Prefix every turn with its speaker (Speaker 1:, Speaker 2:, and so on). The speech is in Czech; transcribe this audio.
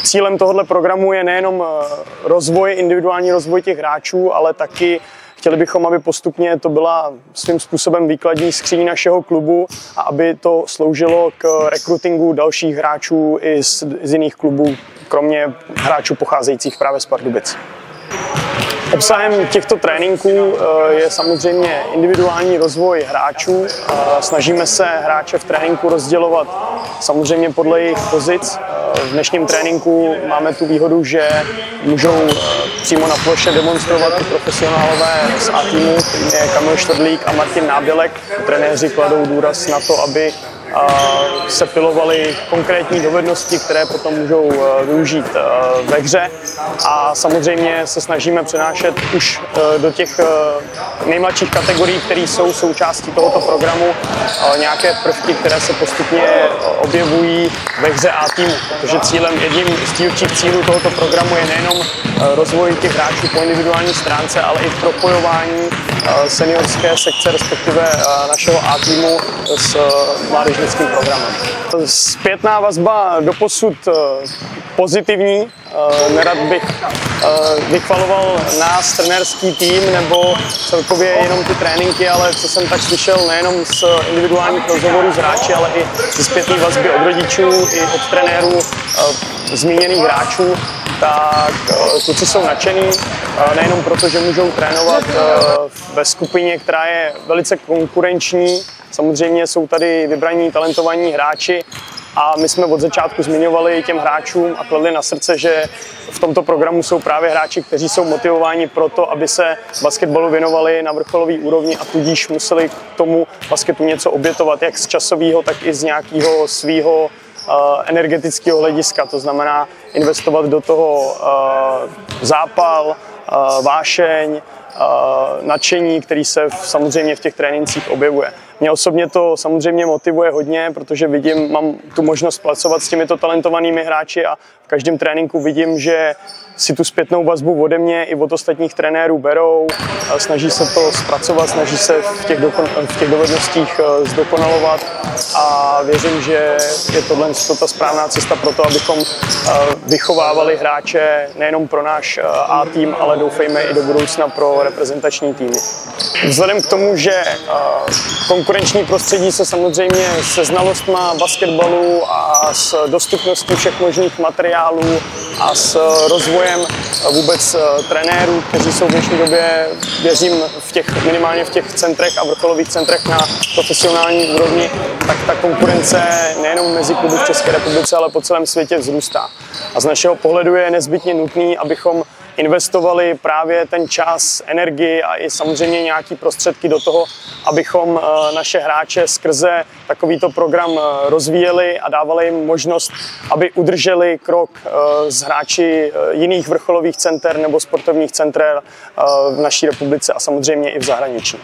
Speaker 1: Cílem tohoto programu je nejenom individuální rozvoj těch hráčů, ale taky chtěli bychom, aby postupně to byla svým způsobem výkladní skříň našeho klubu a aby to sloužilo k rekrutingu dalších hráčů i z jiných klubů, kromě hráčů pocházejících právě z Pardubic. Obsahem těchto tréninků je samozřejmě individuální rozvoj hráčů. Snažíme se hráče v tréninku rozdělovat samozřejmě podle jejich pozic. V dnešním tréninku máme tu výhodu, že můžou přímo na ploše demonstrovat i profesionálové z A týmu, kterým je Kamil Štrdlík a Martin Nábělek. Trenéři kladou důraz na to, aby se pilovali konkrétní dovednosti, které potom můžou využít ve hře, a samozřejmě se snažíme přenášet už do těch nejmladších kategorií, které jsou součástí tohoto programu, nějaké prvky, které se postupně objevují ve hře A týmu, protože jedním z dílčích cílů tohoto programu je nejenom rozvoj těch hráčů po individuální stránce, ale i propojování seniorské sekce, respektive našeho A týmu s mládežnickým programem. Zpětná vazba doposud pozitivní. Nerad bych vychvaloval nás, trenérský tým, nebo celkově jenom ty tréninky, ale co jsem tak slyšel nejenom z individuálních rozhovorů s hráči, ale i ze zpětné vazby od rodičů i od trenérů zmíněných hráčů, tak kluci jsou nadšení, nejenom proto, že můžou trénovat ve skupině, která je velice konkurenční. Samozřejmě jsou tady vybraní talentovaní hráči a my jsme od začátku zmiňovali těm hráčům a kladli na srdce, že v tomto programu jsou právě hráči, kteří jsou motivováni pro to, aby se basketbalu věnovali na vrcholové úrovni a tudíž museli k tomu basketu něco obětovat, jak z časového, tak i z nějakého svého energetického hlediska. To znamená investovat do toho zápal, vášeň, nadšení, který se samozřejmě v těch trénincích objevuje. Mě osobně to samozřejmě motivuje hodně, protože mám tu možnost pracovat s těmito talentovanými hráči a v každém tréninku vidím, že si tu zpětnou vazbu ode mě i od ostatních trenérů berou, snaží se to zpracovat, snaží se v těch dovednostích zdokonalovat a věřím, že je tohle ta správná cesta pro to, abychom vychovávali hráče nejenom pro náš A tým, ale doufejme i do budoucna pro reprezentační týmy. Vzhledem k tomu, že konkurenční prostředí se samozřejmě se znalostma basketbalu a s dostupností všech možných materiálů a s rozvojem vůbec trenérů, kteří jsou v dnešní době, věřím, minimálně v těch centrech a vrcholových centrech na profesionální úrovni, tak ta konkurence nejenom mezi kluby v České republice, ale po celém světě vzrůstá. A z našeho pohledu je nezbytně nutný, abychom investovali právě ten čas, energii a i samozřejmě nějaké prostředky do toho, abychom naše hráče skrze takovýto program rozvíjeli a dávali jim možnost, aby udrželi krok s hráči jiných vrcholových center nebo sportovních center v naší republice a samozřejmě i v zahraničí.